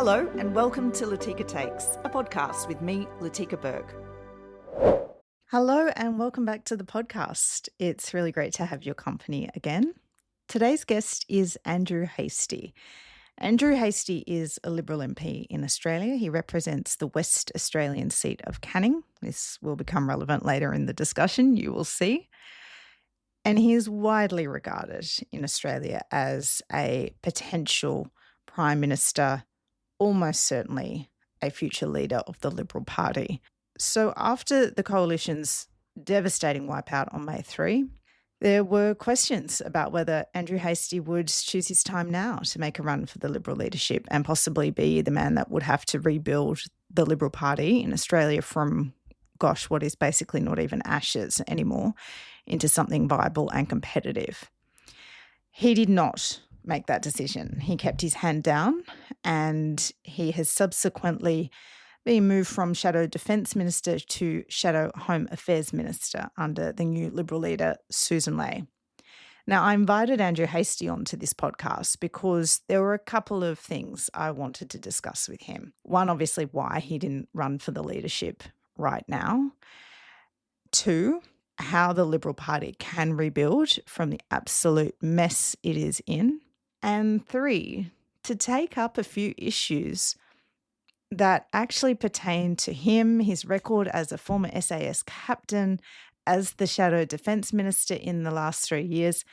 Hello and welcome to Latika Takes, a podcast with me, Latika Berg. Hello and welcome back to the podcast. It's really great to have your company again. Today's guest is Andrew Hastie. Andrew Hastie is a Liberal MP in Australia. He represents the West Australian seat of Canning. This will become relevant later in the discussion, you will see. And he is widely regarded in Australia as a potential Prime Minister, almost certainly a future leader of the Liberal Party. So after the Coalition's devastating wipeout on May 3, there were questions about whether Andrew Hastie would choose his time now to make a run for the Liberal leadership and possibly be the man that would have to rebuild the Liberal Party in Australia from, what is basically not even ashes anymore, into something viable and competitive. He did not make that decision. He kept his hand down and he has subsequently been moved from Shadow Defence Minister to Shadow Home Affairs Minister under the new Liberal leader, Susan Ley. Now, I invited Andrew Hastie onto this podcast because there were a couple of things I wanted to discuss with him. One, obviously, why he didn't run for the leadership right now. Two, how the Liberal Party can rebuild from the absolute mess it is in. And three, to take up a few issues that actually pertain to him, his record as a former SAS Captain, as the Shadow Defence Minister in the last 3 years,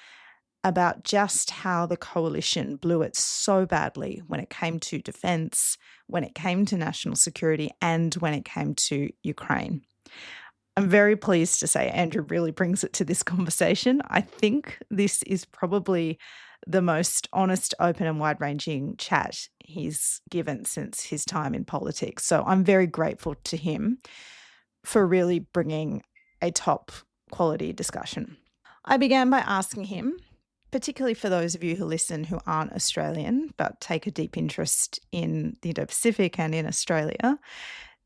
about just how the Coalition blew it so badly when it came to defence, when it came to national security, and when it came to Ukraine. I'm very pleased to say Andrew really brings it to this conversation. I think this is probably the most honest, open and wide-ranging chat he's given since his time in politics. So I'm very grateful to him for really bringing a top quality discussion. I began by asking him, particularly for those of you who listen who aren't Australian but take a deep interest in the Indo-Pacific and in Australia,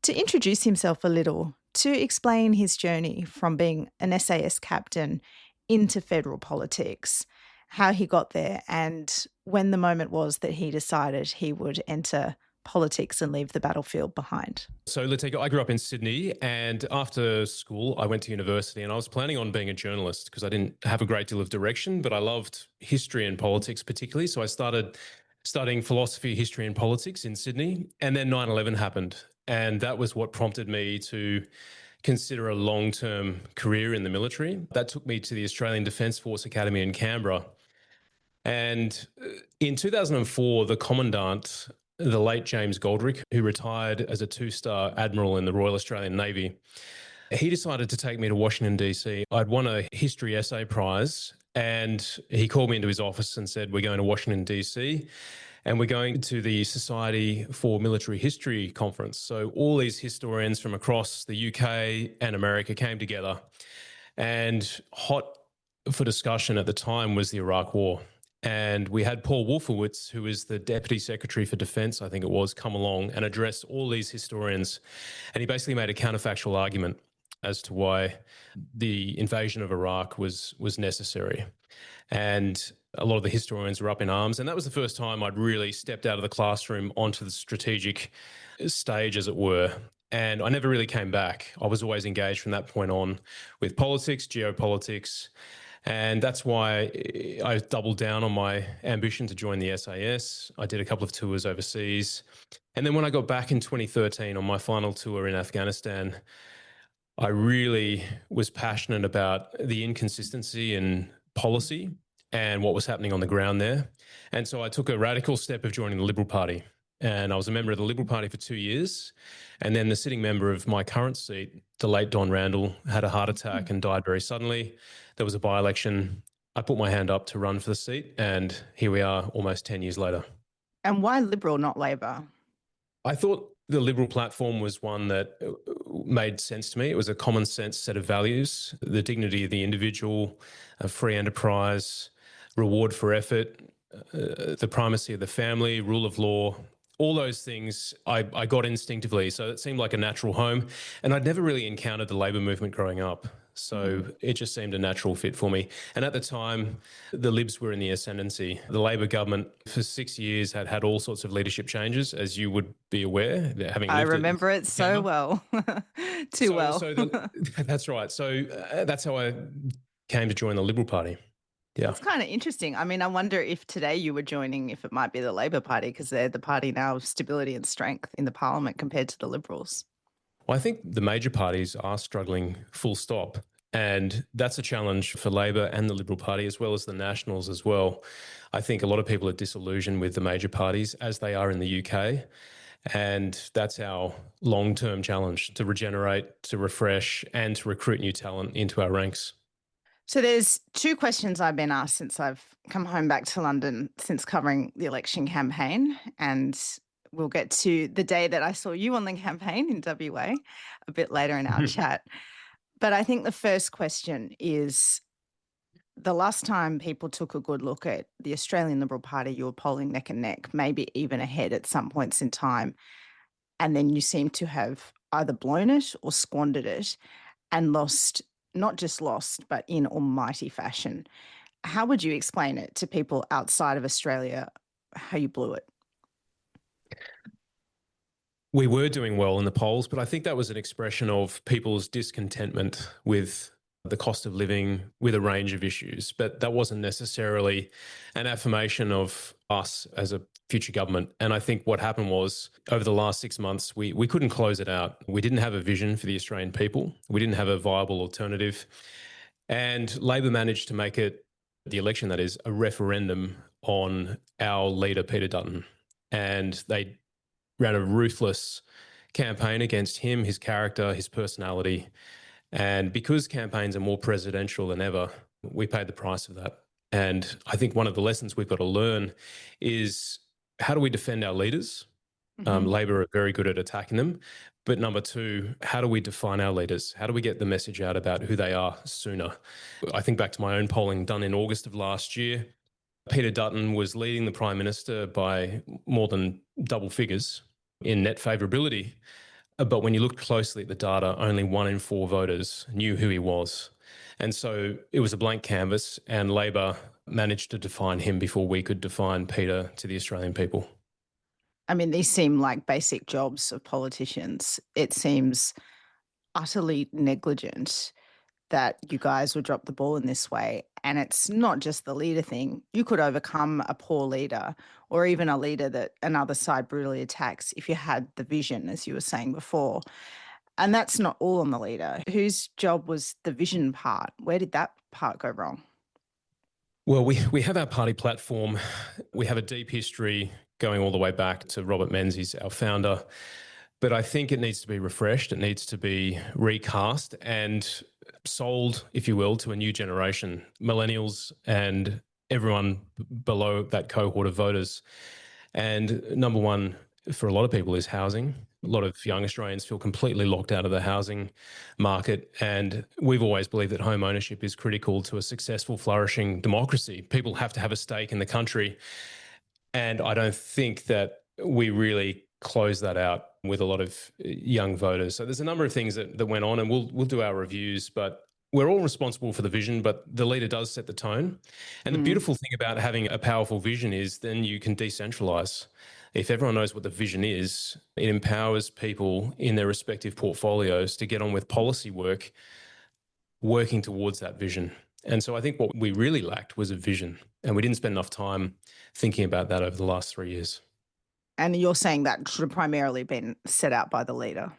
to introduce himself a little, to explain his journey from being an SAS captain into federal politics, how he got there, and when the moment was that he decided he would enter politics and leave the battlefield behind. So, Latika, I grew up in Sydney, and after school, I went to university, and I was planning on being a journalist because I didn't have a great deal of direction, but I loved history and politics particularly. So I started studying philosophy, history and politics in Sydney, and then 9/11 happened. And that was what prompted me to consider a long-term career in the military. That took me to the Australian Defence Force Academy in Canberra. And in 2004, the Commandant, the late James Goldrick, who retired as a 2-star Admiral in the Royal Australian Navy, he decided to take me to Washington, D.C. I'd won a history essay prize, and he called me into his office and said, "We're going to Washington, D.C., and we're going to the Society for Military History conference." So all these historians from across the UK and America came together, and hot for discussion at the time was the Iraq War. And we had Paul Wolfowitz, who was the Deputy Secretary for Defence, I think it was, come along and address all these historians. And he basically made a counterfactual argument as to why the invasion of Iraq was necessary. And a lot of the historians were up in arms. And that was the first time I'd really stepped out of the classroom onto the strategic stage, as it were. And I never really came back. I was always engaged from that point on with politics, geopolitics. And that's why I doubled down on my ambition to join the SAS. I did a couple of tours overseas. And then when I got back in 2013 on my final tour in Afghanistan, I really was passionate about the inconsistency in policy and what was happening on the ground there. And so I took a radical step of joining the Liberal Party. And I was a member of the Liberal Party for 2 years. And then the sitting member of my current seat, the late Don Randall, had a heart attack and died very suddenly. There was a by-election. I put my hand up to run for the seat, and here we are almost 10 years later. And why Liberal, not Labor? I thought the Liberal platform was one that made sense to me. It was a common sense set of values: the dignity of the individual, free enterprise, reward for effort, the primacy of the family, rule of law. All those things I got instinctively, so it seemed like a natural home. And I'd never really encountered the Labor movement growing up. So it just seemed a natural fit for me. And at the time, the Libs were in the ascendancy. The Labor government for 6 years had had all sorts of leadership changes, as you would be aware, having I lived it in remember it so Canberra. well. Too well. That's right. So that's how I came to join the Liberal Party. Yeah. That's kind of interesting. I mean, I wonder if today you were joining, if it might be the Labor Party, because they're the party now of stability and strength in the parliament compared to the Liberals. Well, I think the major parties are struggling full stop. And that's a challenge for Labor and the Liberal Party, as well as the Nationals as well. I think a lot of people are disillusioned with the major parties, as they are in the UK. And that's our long-term challenge, to regenerate, to refresh, and to recruit new talent into our ranks. So there's two questions I've been asked since I've come home back to London since covering the election campaign. And we'll get to the day that I saw you on the campaign in WA a bit later in our chat. But I think the first question is, the last time people took a good look at the Australian Liberal Party, you were polling neck and neck, maybe even ahead at some points in time. And then you seem to have either blown it or squandered it and lost, not just lost, but in almighty fashion. How would you explain it to people outside of Australia, how you blew it? We were doing well in the polls, but I think that was an expression of people's discontentment with the cost of living, with a range of issues. But that wasn't necessarily an affirmation of us as a future government. And I think what happened was, over the last 6 months, we couldn't close it out. We didn't have a vision for the Australian people. We didn't have a viable alternative. And Labor managed to make it, the election that is, a referendum on our leader, Peter Dutton. And they ran a ruthless campaign against him, his character, his personality. And because campaigns are more presidential than ever, we paid the price of that. And I think one of the lessons we've got to learn is, how do we defend our leaders? Labor are very good at attacking them. But number two, how do we define our leaders? How do we get the message out about who they are sooner? I think back to my own polling done in August of last year. Peter Dutton was leading the Prime Minister by more than double figures in net favourability. But when you looked closely at the data, only 1 in 4 voters knew who he was. And so it was a blank canvas, and Labor managed to define him before we could define Peter to the Australian people. I mean, these seem like basic jobs of politicians. It seems utterly negligent that you guys would drop the ball in this way. And it's not just the leader thing. You could overcome a poor leader, or even a leader that another side brutally attacks, if you had the vision, as you were saying before. And that's not all on the leader. Whose job was the vision part? Where did that part go wrong? Well, we have our party platform. We have a deep history going all the way back to Robert Menzies, our founder. But I think it needs to be refreshed. It needs to be recast and sold, if you will, to a new generation, millennials and everyone below that cohort of voters. And number one for a lot of people is housing. A lot of young Australians feel completely locked out of the housing market. And we've always believed that home ownership is critical to a successful, flourishing democracy. People have to have a stake in the country. And I don't think that we really close that out with a lot of young voters. So there's a number of things that went on, and we'll do our reviews, but we're all responsible for the vision, but the leader does set the tone. And the beautiful thing about having a powerful vision is then you can decentralize. If everyone knows what the vision is, it empowers people in their respective portfolios to get on with policy work, working towards that vision. And so I think what we really lacked was a vision, and we didn't spend enough time thinking about that over the last 3 years. And you're saying that should have primarily been set out by the leader.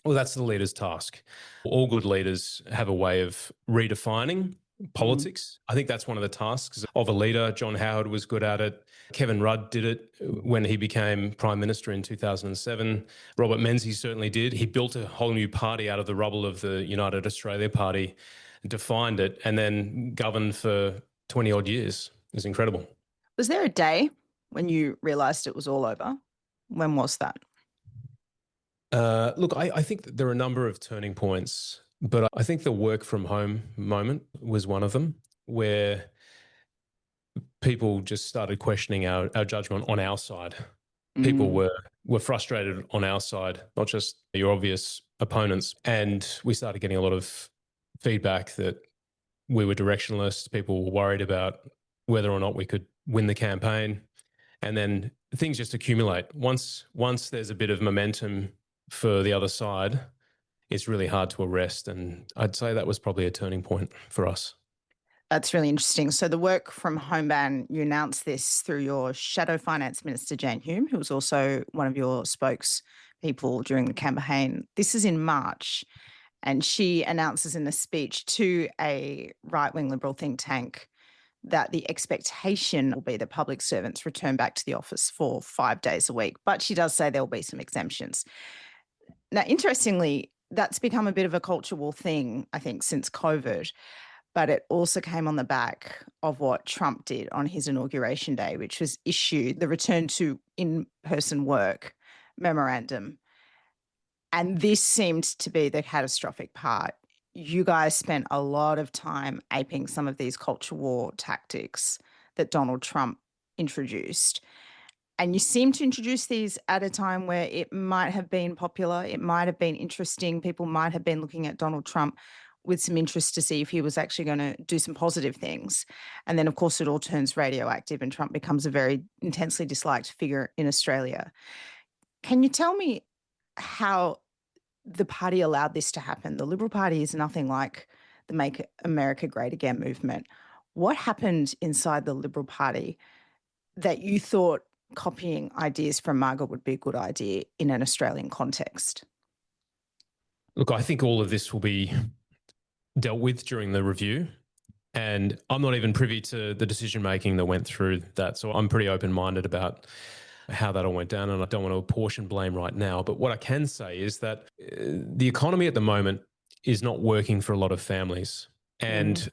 Well, that's the leader's task. All good leaders have a way of redefining politics. I think that's one of the tasks of a leader. John Howard was good at it. Kevin Rudd did it when he became Prime Minister in 2007. Robert Menzies certainly did. He built a whole new party out of the rubble of the United Australia Party, defined it, and then governed for 20 odd years. It was incredible. Was there a day when you realised it was all over? When was that? Look, I think that there are a number of turning points, but I think the work from home moment was one of them, where people just started questioning our judgment on our side. People were frustrated on our side, not just your obvious opponents. And we started getting a lot of feedback that we were directionless. People were worried about whether or not we could win the campaign. And then things just accumulate. Once there's a bit of momentum for the other side, it's really hard to arrest. And I'd say that was probably a turning point for us. That's really interesting. So the work from home ban, you announced this through your shadow finance minister, Jane Hume, who was also one of your spokespeople during the campaign. This is in March, and she announces in a speech to a right-wing Liberal think tank that the expectation will be that public servants return back to the office for 5 days a week. But she does say there will be some exemptions. Now, interestingly, that's become a bit of a culture war thing, I think, since COVID. But it also came on the back of what Trump did on his inauguration day, which was issue the return to in-person work memorandum. And this seemed to be the catastrophic part. You guys spent a lot of time aping some of these culture war tactics that Donald Trump introduced. And you seem to introduce these at a time where it might have been popular, it might have been interesting. People might have been looking at Donald Trump with some interest to see if he was actually going to do some positive things. And then, of course, it all turns radioactive and Trump becomes a very intensely disliked figure in Australia. Can you tell me how the party allowed this to happen? The Liberal Party is nothing like the Make America Great Again movement. What happened inside the Liberal Party that you thought copying ideas from Margaret would be a good idea in an Australian context? Look, I think all of this will be dealt with during the review. And I'm not even privy to the decision-making that went through that. So I'm pretty open-minded about how that all went down. And I don't want to apportion blame right now. But what I can say is that the economy at the moment is not working for a lot of families. And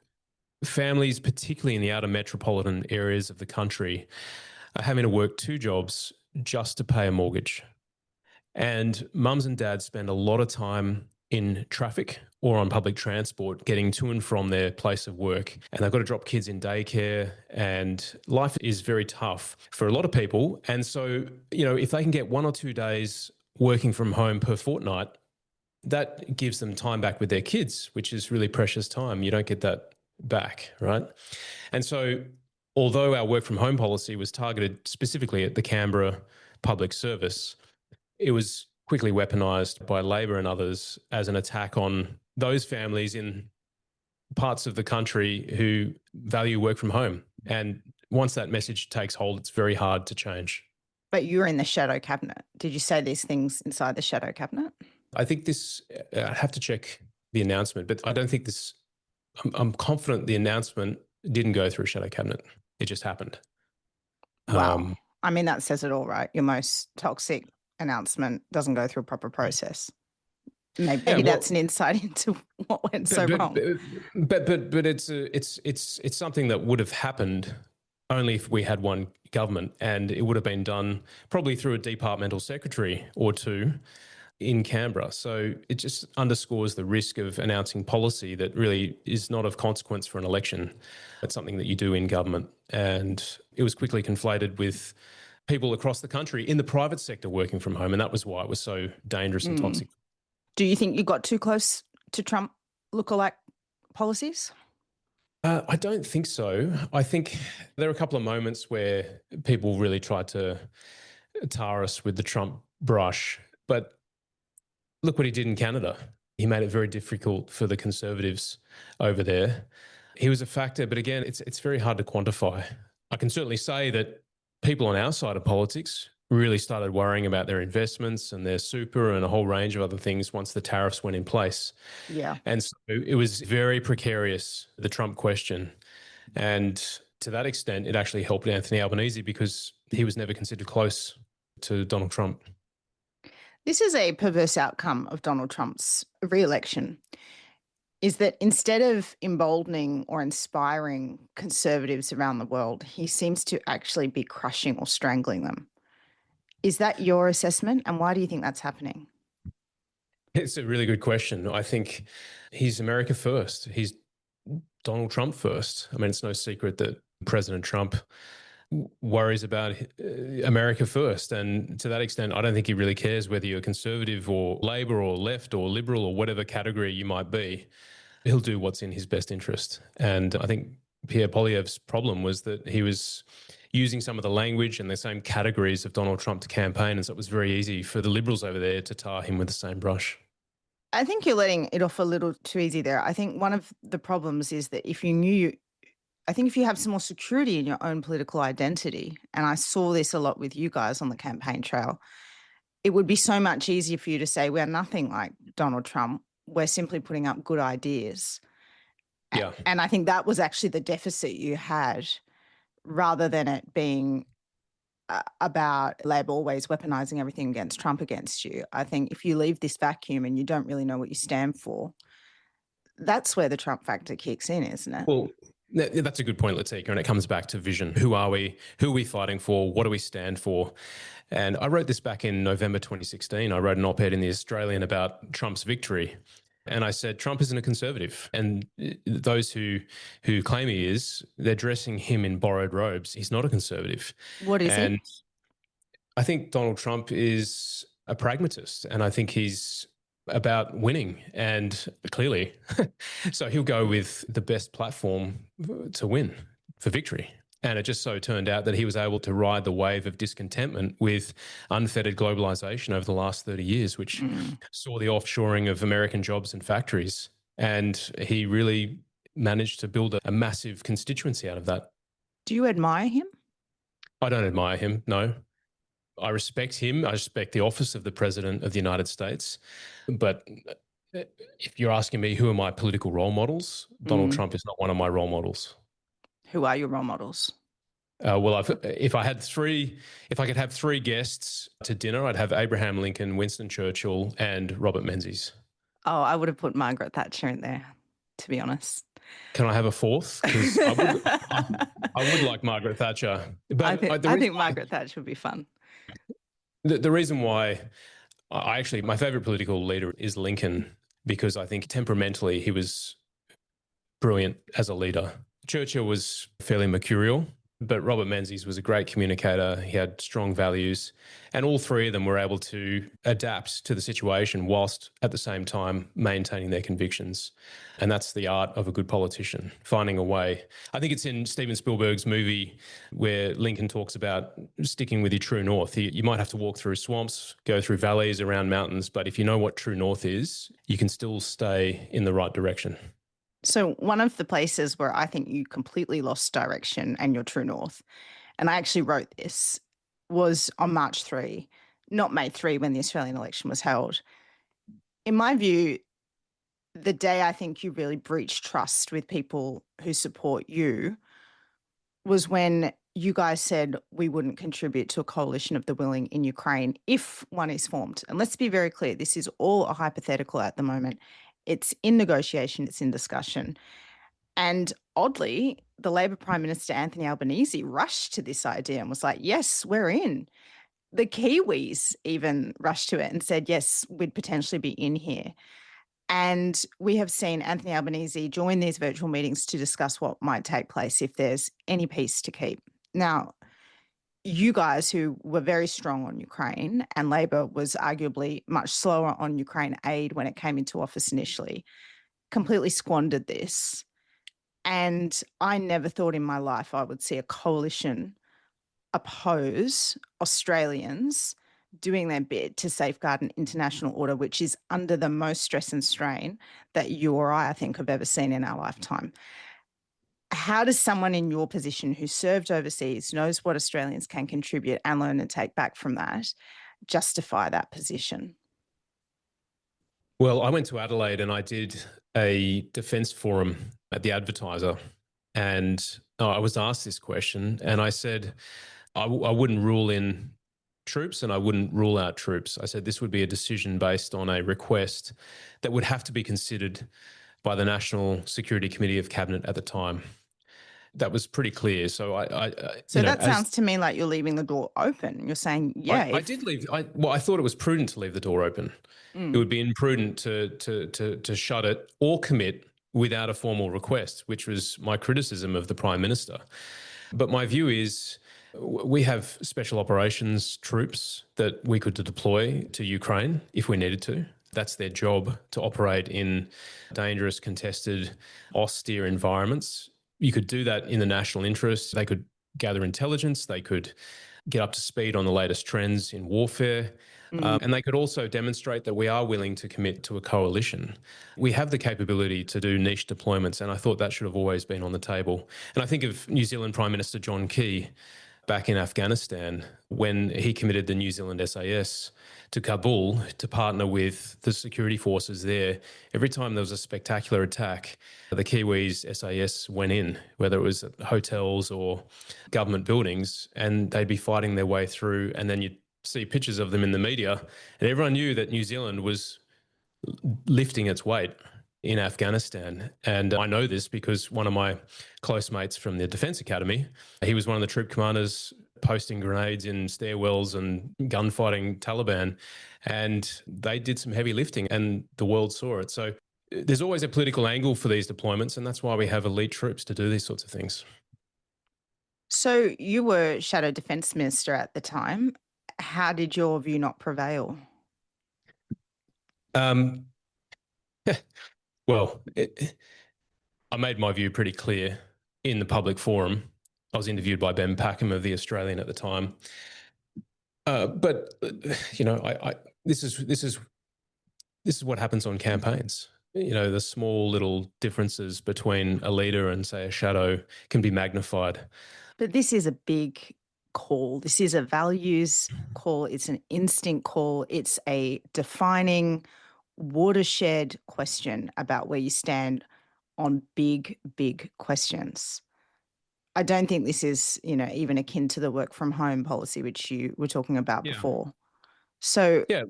families, particularly in the outer metropolitan areas of the country, are having to work 2 jobs just to pay a mortgage. And mums and dads spend a lot of time in traffic or on public transport getting to and from their place of work. And they've got to drop kids in daycare, and life is very tough for a lot of people. And so, if they can get 1 or 2 days working from home per fortnight, that gives them time back with their kids, which is really precious time. You don't get that back, right? And so, although our work from home policy was targeted specifically at the Canberra public service, it was quickly weaponised by Labor and others as an attack on those families in parts of the country who value work from home. And once that message takes hold, it's very hard to change. But you were in the shadow cabinet. Did you say these things inside the shadow cabinet? I think I have to check the announcement, but I don't think I'm confident the announcement didn't go through shadow cabinet. It just happened. Wow. I mean, that says it all, right? Your most toxic announcement doesn't go through a proper process. Maybe that's an insight into what went so wrong. But it's something that would have happened only if we had one government, and it would have been done probably through a departmental secretary or 2 in Canberra. So it just underscores the risk of announcing policy that really is not of consequence for an election. It's something that you do in government. And it was quickly conflated with people across the country in the private sector working from home. And that was why it was so dangerous and toxic. Do you think you got too close to Trump lookalike policies? I don't think so. I think there are a couple of moments where people really tried to tar us with the Trump brush. But look what he did in Canada. He made it very difficult for the Conservatives over there. He was a factor, but again, it's very hard to quantify. I can certainly say that people on our side of politics really started worrying about their investments and their super and a whole range of other things once the tariffs went in place. Yeah. And so it was very precarious, the Trump question. And to that extent, it actually helped Anthony Albanese because he was never considered close to Donald Trump. This is a perverse outcome of Donald Trump's re-election, is that instead of emboldening or inspiring conservatives around the world, he seems to actually be crushing or strangling them. Is that your assessment? And why do you think that's happening? It's a really good question. I think he's America first. He's Donald Trump first. I mean, it's no secret that President Trump worries about America first. And to that extent, I don't think he really cares whether you're conservative or Labor or left or liberal or whatever category you might be. He'll do what's in his best interest. And I think Pierre Poilievre's problem was that he was using some of the language and the same categories of Donald Trump to campaign. And so it was very easy for the Liberals over there to tar him with the same brush. I think you're letting it off a little too easy there. I think one of the problems is that if you have some more security in your own political identity, and I saw this a lot with you guys on the campaign trail, it would be so much easier for you to say, we're nothing like Donald Trump. We're simply putting up good ideas. Yeah. And I think that was actually the deficit you had, rather than it being about Labor always weaponizing everything against Trump against you. I think if you leave this vacuum and you don't really know what you stand for, that's where the Trump factor kicks in, isn't it? Well, that's a good point, Latika, and it comes back to vision. Who are we? Who are we fighting for? What do we stand for? And I wrote this back in November 2016. I wrote an op-ed in The Australian about Trump's victory. And I said, Trump isn't a conservative. And those who claim he is, they're dressing him in borrowed robes. He's not a conservative. What is And he? I think Donald Trump is a pragmatist, and I think he's about winning, and clearly. So he'll go with the best platform to win, for victory. And it just so turned out that he was able to ride the wave of discontentment with unfettered globalization over the last 30 years, which saw the offshoring of American jobs and factories. And he really managed to build a massive constituency out of that. Do you admire him? I don't admire him, no. I respect him. I respect the office of the President of the United States. But if you're asking me who are my political role models, Donald Trump is not one of my role models. Who are your role models? Well, if I could have three guests to dinner, I'd have Abraham Lincoln, Winston Churchill, and Robert Menzies. Oh, I would have put Margaret Thatcher in there, to be honest. Can I have a fourth? Because I would like Margaret Thatcher. But I think Margaret Thatcher would be fun. The reason why my favorite political leader is Lincoln, because I think temperamentally he was brilliant as a leader. Churchill was fairly mercurial, but Robert Menzies was a great communicator. He had strong values, and all three of them were able to adapt to the situation whilst at the same time maintaining their convictions. And that's the art of a good politician, finding a way. I think it's in Steven Spielberg's movie where Lincoln talks about sticking with your true north. You might have to walk through swamps, go through valleys, around mountains, but if you know what true north is, you can still stay in the right direction. So one of the places where I think you completely lost direction and your true north, and I actually wrote this, was on March 3, not May 3 when the Australian election was held. In my view, the day I think you really breached trust with people who support you was when you guys said we wouldn't contribute to a coalition of the willing in Ukraine if one is formed. And let's be very clear, this is all a hypothetical at the moment. It's in negotiation, it's in discussion. And oddly, the Labor Prime Minister, Anthony Albanese, rushed to this idea and was like, yes, we're in. The Kiwis even rushed to it and said, yes, we'd potentially be in here. And we have seen Anthony Albanese join these virtual meetings to discuss what might take place if there's any peace to keep. Now, you guys who were very strong on Ukraine, and Labor was arguably much slower on Ukraine aid when it came into office initially, completely squandered this. And I never thought in my life I would see a coalition oppose Australians doing their bit to safeguard an international order, which is under the most stress and strain that you or I think, have ever seen in our lifetime. How does someone in your position who served overseas, knows what Australians can contribute and learn and take back from that, justify that position? Well, I went to Adelaide and I did a defence forum at the Advertiser, and I was asked this question, and I said I wouldn't rule in troops and I wouldn't rule out troops. I said this would be a decision based on a request that would have to be considered by the National Security Committee of Cabinet at the time. That was pretty clear. So that sounds to me like you're leaving the door open. You're saying, yeah. I did leave. I thought it was prudent to leave the door open. It would be imprudent to shut it or commit without a formal request, which was my criticism of the Prime Minister. But my view is we have special operations troops that we could deploy to Ukraine if we needed to. That's their job, to operate in dangerous, contested, austere environments. You could do that in the national interest. They could gather intelligence. They could get up to speed on the latest trends in warfare. And they could also demonstrate that we are willing to commit to a coalition. We have the capability to do niche deployments, and I thought that should have always been on the table. And I think of New Zealand Prime Minister John Key back in Afghanistan when he committed the New Zealand SAS to Kabul to partner with the security forces there. Every time there was a spectacular attack, the Kiwis SAS went in, whether it was at hotels or government buildings, and they'd be fighting their way through. And then you'd see pictures of them in the media, and everyone knew that New Zealand was lifting its weight in Afghanistan. And I know this because one of my close mates from the Defence Academy, he was one of the troop commanders posting grenades in stairwells and gunfighting Taliban. And they did some heavy lifting and the world saw it. So there's always a political angle for these deployments, and that's why we have elite troops to do these sorts of things. So you were Shadow Defence Minister at the time. How did your view not prevail? Well, I made my view pretty clear in the public forum. I was interviewed by Ben Packham of The Australian at the time. But you know, this is what happens on campaigns. You know, the small little differences between a leader and, say, a shadow can be magnified. But this is a big call. This is a values call. It's an instinct call. It's a defining watershed question about where you stand on big, big questions. I don't think this is, you know, even akin to the work from home policy, which you were talking about before. So yeah,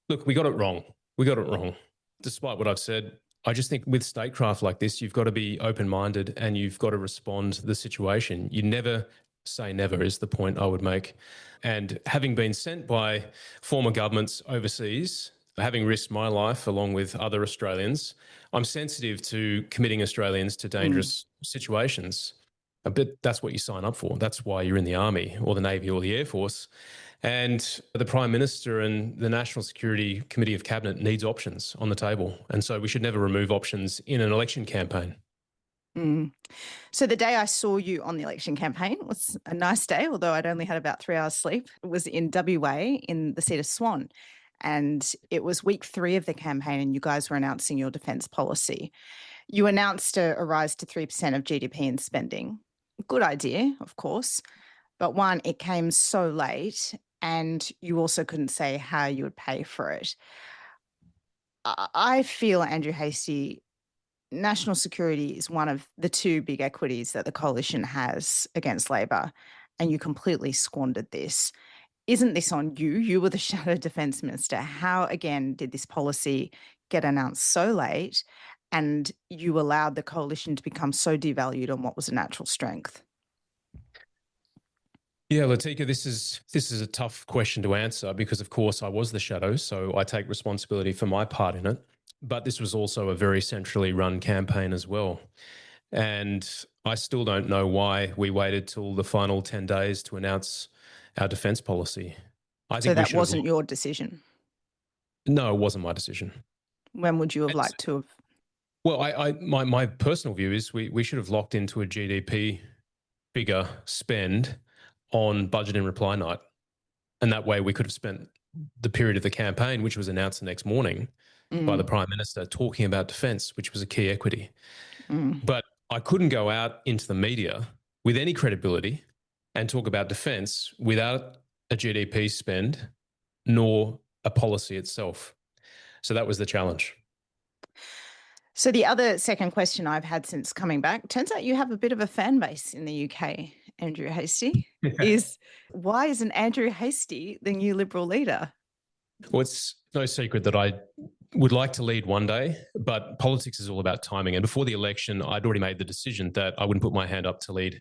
look, we got it wrong. We got it wrong. Despite what I've said, I just think with statecraft like this, you've got to be open-minded and you've got to respond to the situation. You never say never is the point I would make. And having been sent by former governments overseas, having risked my life along with other Australians, I'm sensitive to committing Australians to dangerous situations. But that's what you sign up for. That's why you're in the Army or the Navy or the Air Force. And the Prime Minister and the National Security Committee of Cabinet needs options on the table. And so we should never remove options in an election campaign. So the day I saw you on the election campaign was a nice day, although I'd only had about 3 hours sleep. It was in WA in the seat of Swan. And it was week 3 of the campaign and you guys were announcing your defence policy. You announced a rise to 3% of GDP in spending. Good idea, of course. But one, it came so late and you also couldn't say how you would pay for it. I feel, Andrew Hastie, national security is one of the 2 big equities that the coalition has against Labor, and you completely squandered this. Isn't this on you? You were the Shadow Defence Minister. How, again, did this policy get announced so late and you allowed the coalition to become so devalued on what was a natural strength? Yeah, Latika, this is a tough question to answer because, of course, I was the shadow, so I take responsibility for my part in it. But this was also a very centrally run campaign as well. And I still don't know why we waited till the final 10 days to announce our defence policy. So that wasn't your decision? No, it wasn't my decision. When would you have liked to have? Well, my personal view is we should have locked into a GDP figure spend on budget and reply night. And that way we could have spent the period of the campaign, which was announced the next morning by the Prime Minister, talking about defence, which was a key equity. But I couldn't go out into the media with any credibility and talk about defence without a GDP spend nor a policy itself. So that was the challenge. So the other second question I've had since coming back, turns out you have a bit of a fan base in the UK, Andrew Hastie, is why isn't Andrew Hastie the new Liberal leader? Well, it's no secret that I would like to lead one day, but politics is all about timing. And before the election, I'd already made the decision that I wouldn't put my hand up to lead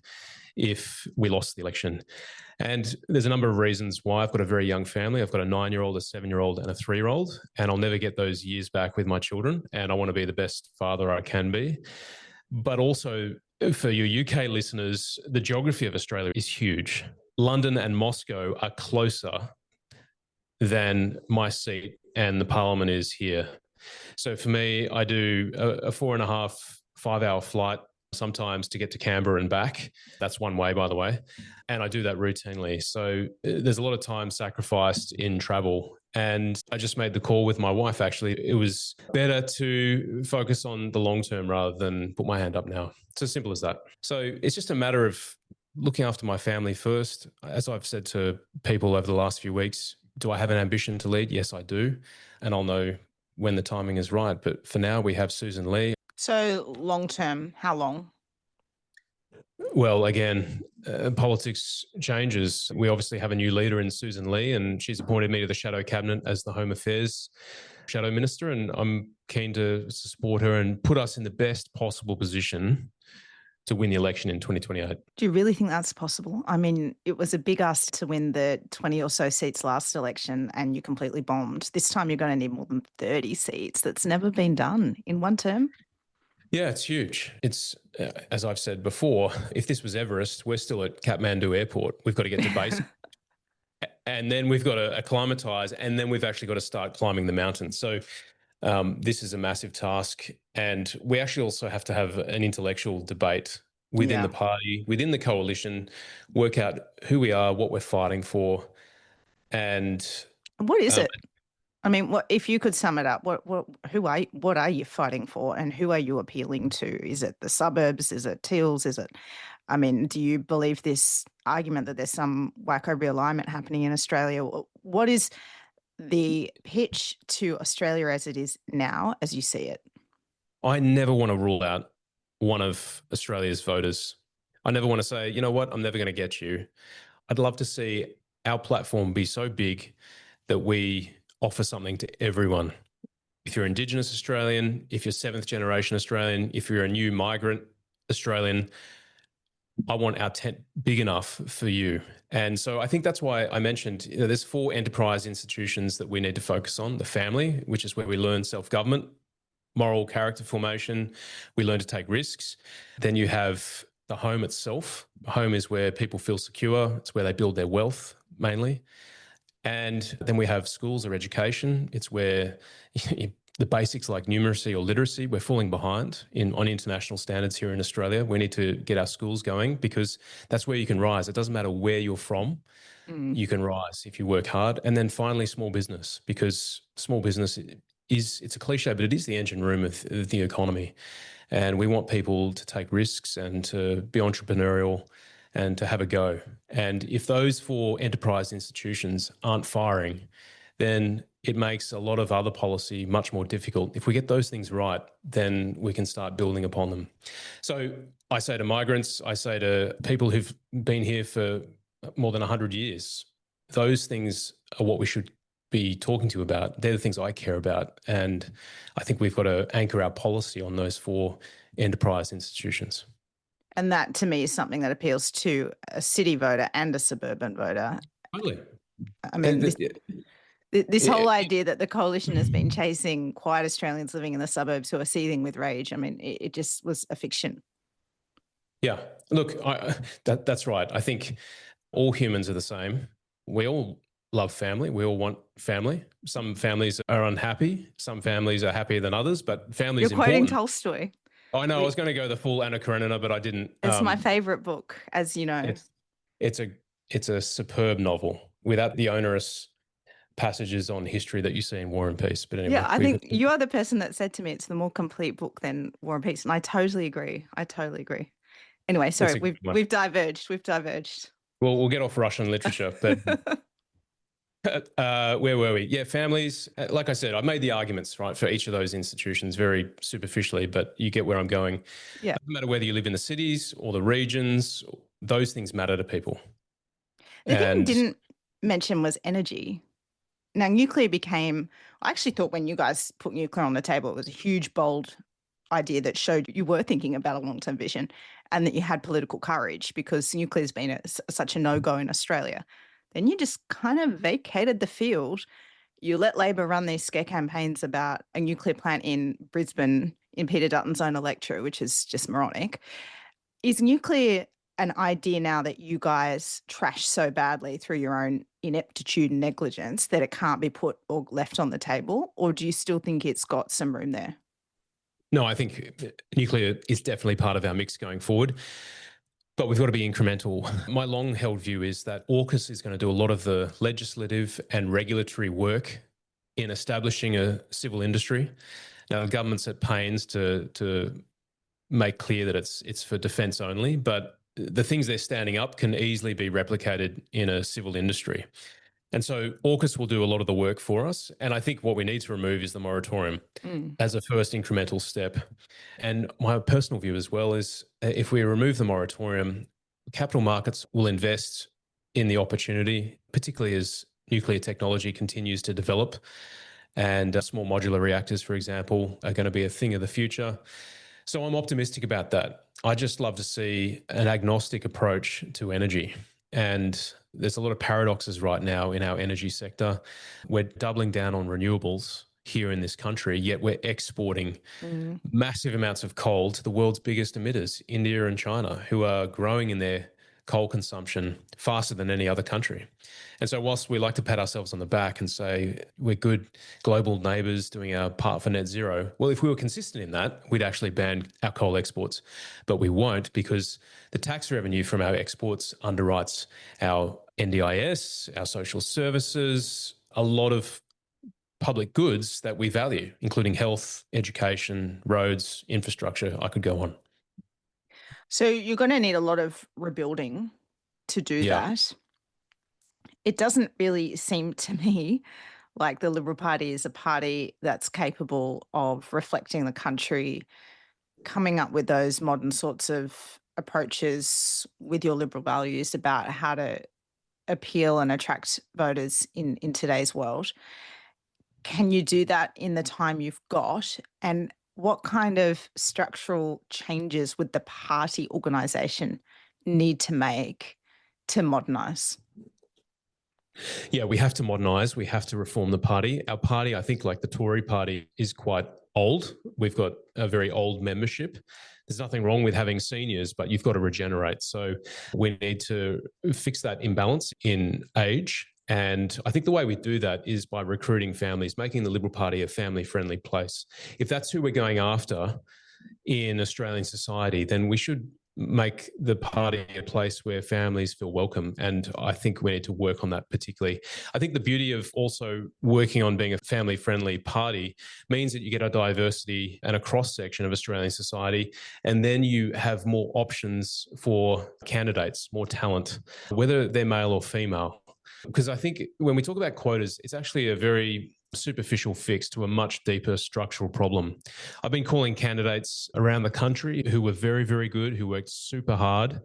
if we lost the election. And there's a number of reasons why. I've got a very young family. I've got a 9-year-old, a 7-year-old, and a 3-year-old, and I'll never get those years back with my children. And I want to be the best father I can be. But also, for your UK listeners, the geography of Australia is huge. London and Moscow are closer than my seat and the parliament is here. So for me, I do a 4.5, 5 hour flight sometimes to get to Canberra and back. That's one way, by the way. And I do that routinely. So there's a lot of time sacrificed in travel. And I just made the call with my wife, actually. It was better to focus on the long term rather than put my hand up now. It's as simple as that. So it's just a matter of looking after my family first. As I've said to people over the last few weeks, do I have an ambition to lead? Yes, I do. And I'll know when the timing is right. But for now, we have Susan Lee. So long term, how long? Well, again, politics changes. We obviously have a new leader in Susan Lee, and she's appointed me to the Shadow Cabinet as the Home Affairs Shadow Minister. And I'm keen to support her and put us in the best possible position to win the election in 2028. Do you really think that's possible? I mean, it was a big ask to win the 20 or so seats last election and you completely bombed. This time you're going to need more than 30 seats. That's never been done in one term. Yeah, it's huge. It's, as I've said before, if this was Everest, we're still at Kathmandu Airport. We've got to get to base. And then we've got to acclimatise, and then we've actually got to start climbing the mountains. So this is a massive task. And we actually also have to have an intellectual debate within the party, within the coalition, work out who we are, what we're fighting for. And what is it? I mean, what if you could sum it up? What are you fighting for, and who are you appealing to? Is it the suburbs? Is it Teals? Is it? I mean, do you believe this argument that there's some wacko realignment happening in Australia? What is the pitch to Australia as it is now, as you see it? I never want to rule out one of Australia's voters. I never want to say, you know what, I'm never going to get you. I'd love to see our platform be so big that we offer something to everyone. If you're Indigenous Australian, if you're seventh generation Australian, if you're a new migrant Australian, I want our tent big enough for you. And so I think that's why I mentioned there's 4 enterprise institutions that we need to focus on. The family, which is where we learn self-government, moral character formation, we learn to take risks. Then you have the home itself. Home is where people feel secure. It's where they build their wealth mainly. And then we have schools or education. It's where the basics like numeracy or literacy, we're falling behind on international standards here in Australia. We need to get our schools going because that's where you can rise. It doesn't matter where you're from. You can rise if you work hard. And then finally, small business, because small business it's a cliche, but it is the engine room of the economy. And we want people to take risks and to be entrepreneurial and to have a go. And if those 4 enterprise institutions aren't firing, then it makes a lot of other policy much more difficult. If we get those things right, then we can start building upon them. So I say to migrants, I say to people who've been here for more than 100 years, those things are what we should be talking to you about. They're the things I care about. And I think we've got to anchor our policy on those 4 enterprise institutions. And that, to me, is something that appeals to a city voter and a suburban voter. Totally. I mean, this whole idea that the coalition has been chasing quiet Australians living in the suburbs who are seething with rage, I mean, it just was a fiction. Yeah. Look, that's right. I think all humans are the same. We all love family. We all want family. Some families are unhappy. Some families are happier than others, but family is important. You're quoting Tolstoy. I know. I was going to go the full Anna Karenina, but I didn't. It's my favourite book, as you know. It's a superb novel without the onerous passages on history that you see in War and Peace. But anyway, yeah, I think you are the person that said to me it's the more complete book than War and Peace, and I totally agree. Anyway, sorry, we've diverged. Well, we'll get off Russian literature, but where were we? Yeah, families. Like I said, I've made the arguments right for each of those institutions very superficially, but you get where I'm going. Yeah, no matter whether you live in the cities or the regions, those things matter to people. The thing you didn't mention was energy. Now, nuclear became, I actually thought when you guys put nuclear on the table, it was a huge, bold idea that showed you were thinking about a long-term vision and that you had political courage, because nuclear has been such a no-go in Australia. Then you just kind of vacated the field. You let Labor run these scare campaigns about a nuclear plant in Brisbane in Peter Dutton's own electorate, which is just moronic. Is nuclear an idea now that you guys trash so badly through your own ineptitude and negligence that it can't be put or left on the table? Or do you still think it's got some room there? No, I think nuclear is definitely part of our mix going forward, but we've got to be incremental. My long held view is that AUKUS is going to do a lot of the legislative and regulatory work in establishing a civil industry. Now, the government's at pains to make clear that it's for defence only, but the things they're standing up can easily be replicated in a civil industry. And so AUKUS will do a lot of the work for us. And I think what we need to remove is the moratorium as a first incremental step. And my personal view as well is if we remove the moratorium, capital markets will invest in the opportunity, particularly as nuclear technology continues to develop. And small modular reactors, for example, are going to be a thing of the future. So I'm optimistic about that. I just love to see an agnostic approach to energy. And there's a lot of paradoxes right now in our energy sector. We're doubling down on renewables here in this country, yet we're exporting massive amounts of coal to the world's biggest emitters, India and China, who are growing in their coal consumption faster than any other country. And so whilst we like to pat ourselves on the back and say we're good global neighbours doing our part for net zero, well, if we were consistent in that, we'd actually ban our coal exports. But we won't, because the tax revenue from our exports underwrites our NDIS, our social services, a lot of public goods that we value, including health, education, roads, infrastructure. I could go on. So you're going to need a lot of rebuilding to do that. It doesn't really seem to me like the Liberal Party is a party that's capable of reflecting the country, coming up with those modern sorts of approaches with your Liberal values about how to appeal and attract voters in today's world. Can you do that in the time you've got? And what kind of structural changes would the party organisation need to make to modernise? Yeah, we have to modernise. We have to reform the party. Our party, I think, like the Tory party, is quite old. We've got a very old membership. There's nothing wrong with having seniors, but you've got to regenerate. So we need to fix that imbalance in age. And I think the way we do that is by recruiting families, making the Liberal Party a family-friendly place. If that's who we're going after in Australian society, then we should make the party a place where families feel welcome. And I think we need to work on that particularly. I think the beauty of also working on being a family-friendly party means that you get a diversity and a cross-section of Australian society, and then you have more options for candidates, more talent, whether they're male or female. Because I think when we talk about quotas, it's actually a very superficial fix to a much deeper structural problem. I've been calling candidates around the country who were very, very good, who worked super hard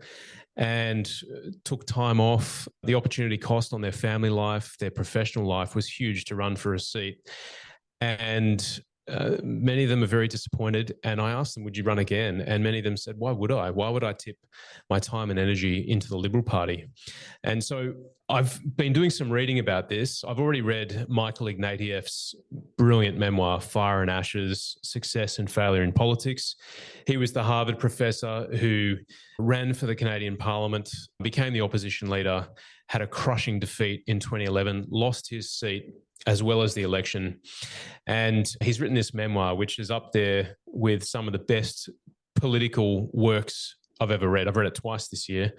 and took time off. The opportunity cost on their family life, their professional life was huge to run for a seat. And many of them are very disappointed. And I asked them, would you run again? And many of them said, why would I? Why would I tip my time and energy into the Liberal Party? And so I've been doing some reading about this. I've already read Michael Ignatieff's brilliant memoir, Fire and Ashes, Success and Failure in Politics. He was the Harvard professor who ran for the Canadian Parliament, became the opposition leader, had a crushing defeat in 2011, lost his seat as well as the election. And he's written this memoir, which is up there with some of the best political works I've ever read. I've read it twice this year.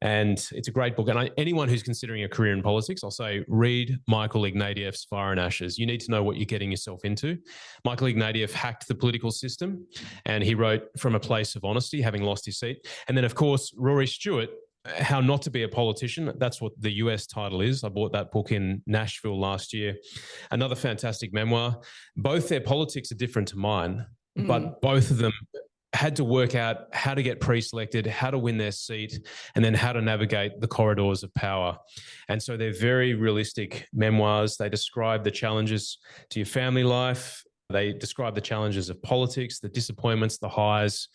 And it's a great book. And anyone who's considering a career in politics, I'll say, read Michael Ignatieff's Fire and Ashes. You need to know what you're getting yourself into. Michael Ignatieff hacked the political system, and he wrote from a place of honesty, having lost his seat. And then, of course, Rory Stewart, How Not to Be a Politician. That's what the US title is. I bought that book in Nashville last year. Another fantastic memoir. Both their politics are different to mine, but both of them had to work out how to get pre-selected, how to win their seat, and then how to navigate the corridors of power. And so they're very realistic memoirs. They describe the challenges to your family life. They describe the challenges of politics, the disappointments, the highs.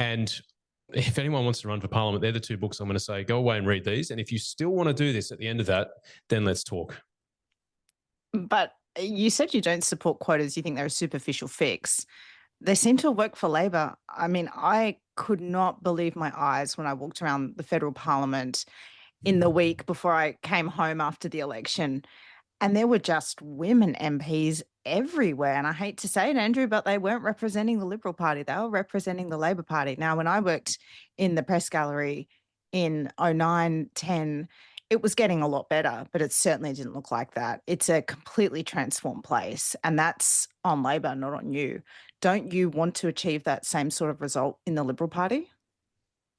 And if anyone wants to run for Parliament, they're the two books I'm going to say, go away and read these. And if you still want to do this at the end of that, then let's talk. But you said you don't support quotas. You think they're a superficial fix. They seem to work for Labor. I mean, I could not believe my eyes when I walked around the federal parliament in the week before I came home after the election. And there were just women MPs everywhere. And I hate to say it, Andrew, but they weren't representing the Liberal Party. They were representing the Labor Party. Now, when I worked in the press gallery in 09, 10, it was getting a lot better, but it certainly didn't look like that. It's a completely transformed place. And that's on Labor, not on you. Don't you want to achieve that same sort of result in the Liberal Party?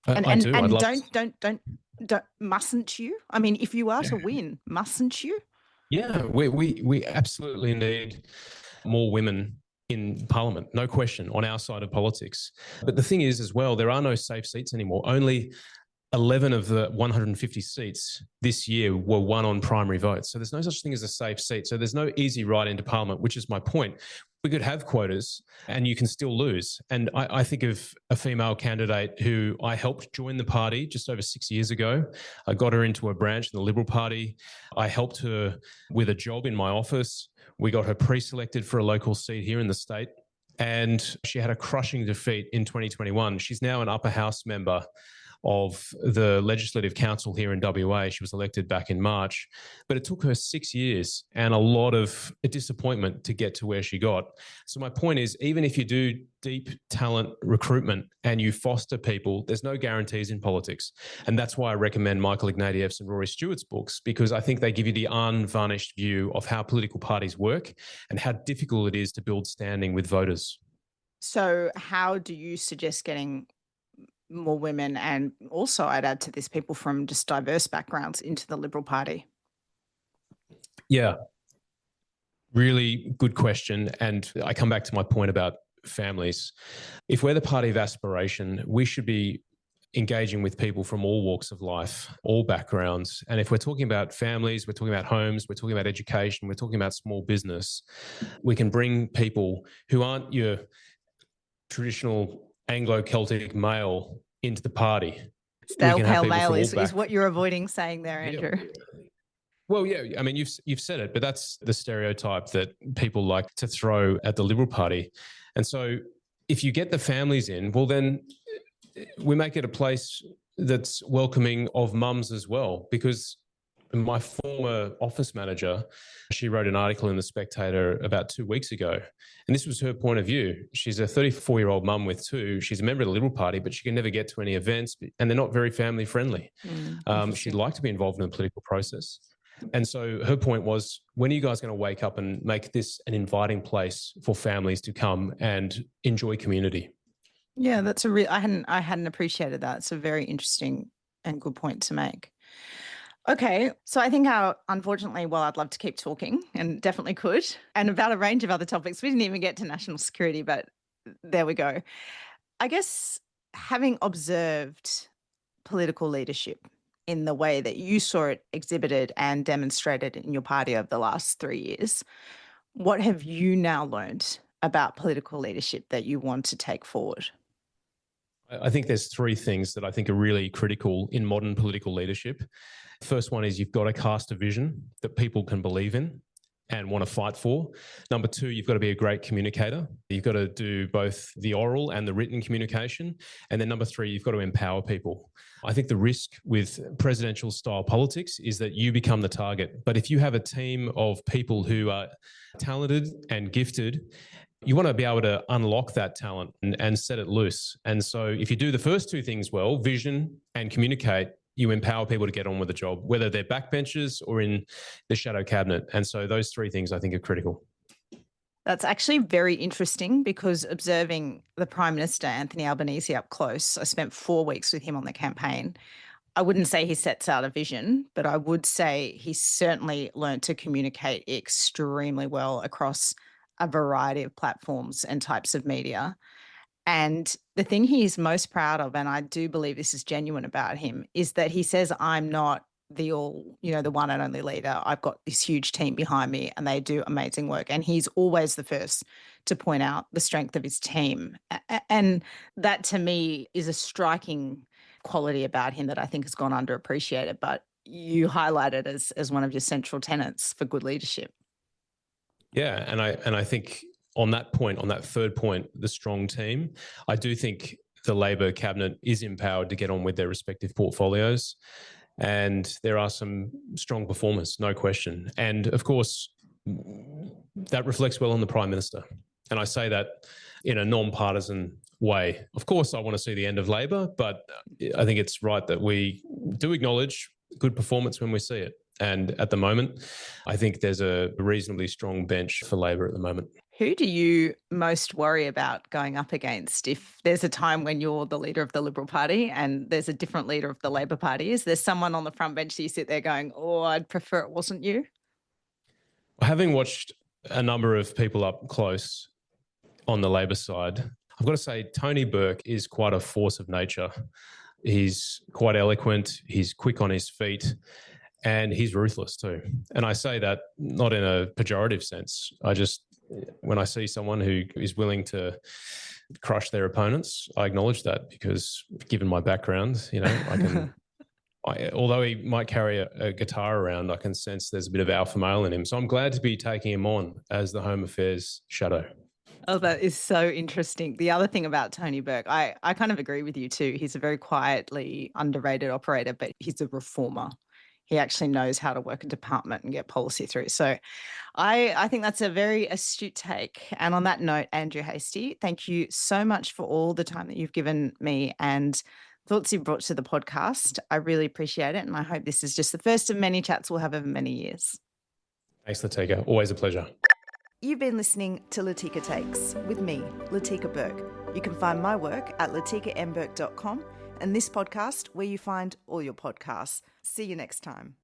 I do. I'd And love don't mustn't you? I mean, if you are to win, mustn't you? Yeah, we absolutely need more women in Parliament, no question, on our side of politics. But the thing is, as well, there are no safe seats anymore. Only 11 of the 150 seats this year were won on primary votes. So there's no such thing as a safe seat. So there's no easy ride into Parliament, which is my point. We could have quotas and you can still lose. And I think of a female candidate who I helped join the party just over 6 years ago. I got her into a branch in the Liberal Party. I helped her with a job in my office. We got her pre-selected for a local seat here in the state. And she had a crushing defeat in 2021. She's now an upper house member of the Legislative Council here in WA. She was elected back in March, but it took her 6 years and a lot of disappointment to get to where she got. So my point is, even if you do deep talent recruitment and you foster people, there's no guarantees in politics. And that's why I recommend Michael Ignatieff's and Rory Stewart's books, because I think they give you the unvarnished view of how political parties work and how difficult it is to build standing with voters. So how do you suggest getting more women, and also I'd add to this, people from just diverse backgrounds into the Liberal Party? Yeah, really good question. And I come back to my point about families. If we're the party of aspiration, we should be engaging with people from all walks of life, all backgrounds. And if we're talking about families, we're talking about homes, we're talking about education, we're talking about small business, we can bring people who aren't your traditional Anglo-Celtic male into the party. Stale pale male is what you're avoiding saying there, Andrew. Yeah. Well, yeah, I mean, you've said it, but that's the stereotype that people like to throw at the Liberal Party. And so if you get the families in, well, then we make it a place that's welcoming of mums as well, because my former office manager, she wrote an article in The Spectator about 2 weeks ago, and this was her point of view. She's a 34-year-old mum with two. She's a member of the Liberal Party, but she can never get to any events, and they're not very family friendly. She'd like to be involved in the political process. And so her point was, when are you guys going to wake up and make this an inviting place for families to come and enjoy community? Yeah, that's I hadn't appreciated that. It's a very interesting and good point to make. Okay, so I think unfortunately, well, I'd love to keep talking and definitely could, and about a range of other topics. We didn't even get to national security, but there we go. I guess having observed political leadership in the way that you saw it exhibited and demonstrated in your party over the last 3 years, what have you now learned about political leadership that you want to take forward? I think there's three things that I think are really critical in modern political leadership. The first one is you've got to cast a vision that people can believe in and want to fight for. Number two, you've got to be a great communicator. You've got to do both the oral and the written communication. And then number three, you've got to empower people. I think the risk with presidential style politics is that you become the target. But if you have a team of people who are talented and gifted, you want to be able to unlock that talent and set it loose. And so if you do the first two things well, vision and communicate, you empower people to get on with the job, whether they're backbenchers or in the shadow cabinet. And so those three things I think are critical. That's actually very interesting, because observing the Prime Minister, Anthony Albanese, up close, I spent 4 weeks with him on the campaign. I wouldn't say he sets out a vision, but I would say he certainly learned to communicate extremely well across a variety of platforms and types of media. And the thing he is most proud of, and I do believe this is genuine about him, is that he says, I'm not the one and only leader. I've got this huge team behind me and they do amazing work. And he's always the first to point out the strength of his team. And that to me is a striking quality about him that I think has gone underappreciated, but you highlight it as one of your central tenets for good leadership. Yeah, and I think on that point, on that third point, the strong team, I do think the Labor cabinet is empowered to get on with their respective portfolios. And there are some strong performers, no question. And of course, that reflects well on the Prime Minister. And I say that in a non-partisan way. Of course, I want to see the end of Labor, but I think it's right that we do acknowledge good performance when we see it. And at the moment, I think there's a reasonably strong bench for Labor at the moment. Who do you most worry about going up against if there's a time when you're the leader of the Liberal Party and there's a different leader of the Labor Party? Is there someone on the front bench that you sit there going, oh, I'd prefer it wasn't you? Having watched a number of people up close on the Labor side, I've got to say Tony Burke is quite a force of nature. He's quite eloquent, he's quick on his feet, and he's ruthless too. And I say that not in a pejorative sense. When I see someone who is willing to crush their opponents, I acknowledge that because given my background, I can, although he might carry a guitar around, I can sense there's a bit of alpha male in him. So I'm glad to be taking him on as the Home Affairs shadow. Oh, that is so interesting. The other thing about Tony Burke, I kind of agree with you too. He's a very quietly underrated operator, but he's a reformer. He actually knows how to work a department and get policy through. So I think that's a very astute take. And on that note, Andrew Hastie, thank you so much for all the time that you've given me and thoughts you've brought to the podcast. I really appreciate it. And I hope this is just the first of many chats we'll have over many years. Thanks, Latika. Always a pleasure. You've been listening to Latika Takes with me, Latika Burke. You can find my work at latikambirk.com and this podcast where you find all your podcasts. See you next time.